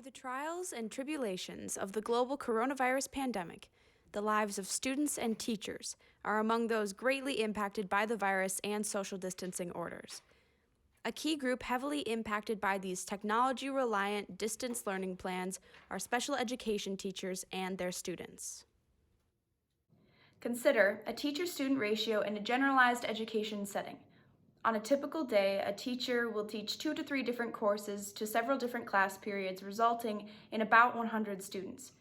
the trials and tribulations of the global coronavirus pandemic, the lives of students and teachers are among those greatly impacted by the virus and social distancing orders. A key group heavily impacted by these technology-reliant distance learning plans are special education teachers and their students. Consider a teacher-student ratio in a generalized education setting. On a typical day, a teacher will teach 2 to 3 different courses to several different class periods, resulting in about 100 students.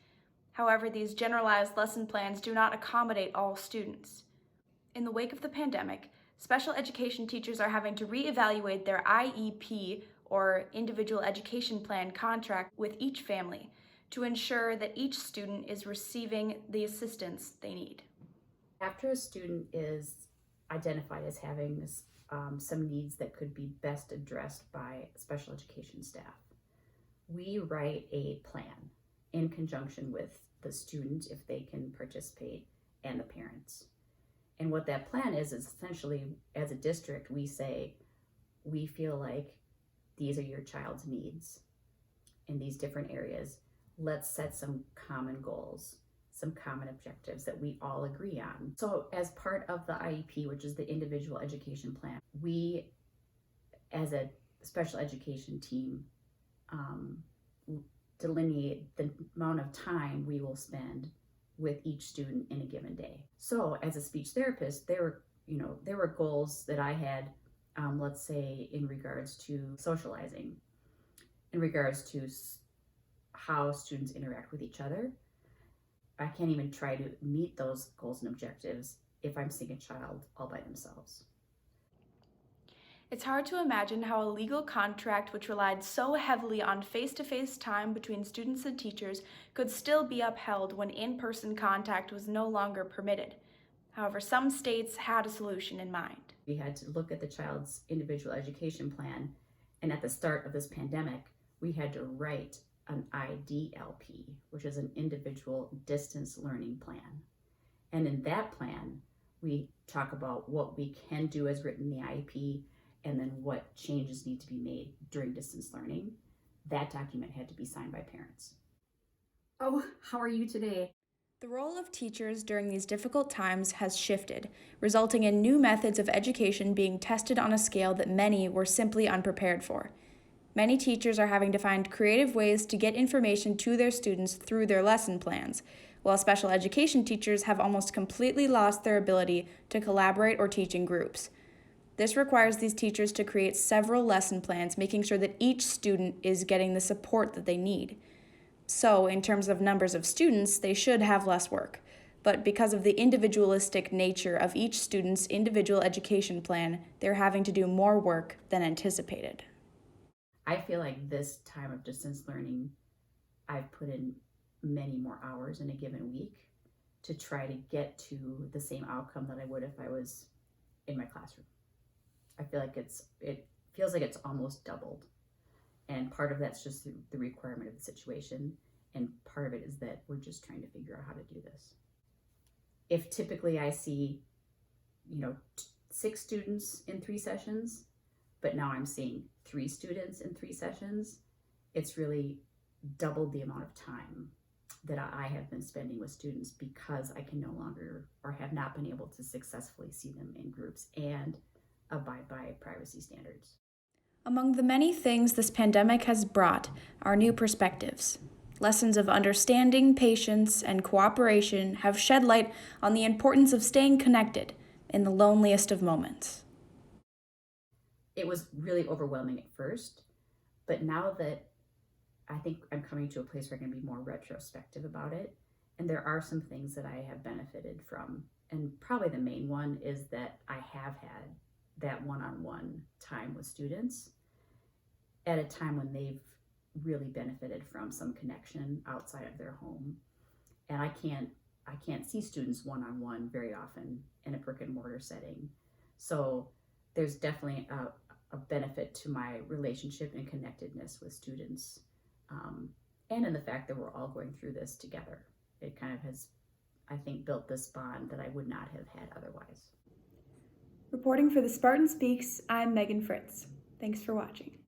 However, these generalized lesson plans do not accommodate all students. In the wake of the pandemic, special education teachers are having to reevaluate their IEP, or Individual Education Plan, contract with each family to ensure that each student is receiving the assistance they need. After a student is identified as having some needs that could be best addressed by special education staff, we write a plan in conjunction with the student, if they can participate, and the parents. And what that plan is essentially, as a district, we say, we feel like these are your child's needs in these different areas. Let's set some common goals, some common objectives that we all agree on. So as part of the IEP, which is the Individual Education Plan, we, as a special education team, delineate the amount of time we will spend with each student in a given day. So as a speech therapist, there were goals that I had, let's say in regards to socializing, in regards to how students interact with each other. I can't even try to meet those goals and objectives if I'm seeing a child all by themselves. It's hard to imagine how a legal contract which relied so heavily on face-to-face time between students and teachers could still be upheld when in-person contact was no longer permitted. However, some states had a solution in mind. We had to look at the child's individual education plan, and at the start of this pandemic, we had to write an IDLP, which is an individual distance learning plan. And in that plan, we talk about what we can do as written in the IEP, and then what changes need to be made during distance learning. That document had to be signed by parents. Oh, how are you today? The role of teachers during these difficult times has shifted, resulting in new methods of education being tested on a scale that many were simply unprepared for. Many teachers are having to find creative ways to get information to their students through their lesson plans, while special education teachers have almost completely lost their ability to collaborate or teach in groups. This requires these teachers to create several lesson plans, making sure that each student is getting the support that they need. So, in terms of numbers of students, they should have less work. But because of the individualistic nature of each student's individual education plan, they're having to do more work than anticipated. I feel like this time of distance learning, I've put in many more hours in a given week to try to get to the same outcome that I would if I was in my classroom. I feel like it feels like it's almost doubled. And part of that's just the requirement of the situation. And part of it is that we're just trying to figure out how to do this. If typically I see, 6 students in 3 sessions, but now I'm seeing 3 students in 3 sessions, it's really doubled the amount of time that I have been spending with students because I can no longer, or have not been able to successfully see them in groups and abide by privacy standards. Among the many things this pandemic has brought are new perspectives. Lessons of understanding, patience, and cooperation have shed light on the importance of staying connected in the loneliest of moments. It was really overwhelming at first, but now that I think I'm coming to a place where I can be more retrospective about it, and there are some things that I have benefited from, and probably the main one is that I have had that one-on-one time with students at a time when they've really benefited from some connection outside of their home. And I can't see students one-on-one very often in a brick and mortar setting. So there's definitely a benefit to my relationship and connectedness with students. And in the fact that we're all going through this together. It kind of has, I think, built this bond that I would not have had otherwise. Reporting for the Spartan Speaks, I'm Megan Fritz. Thanks for watching.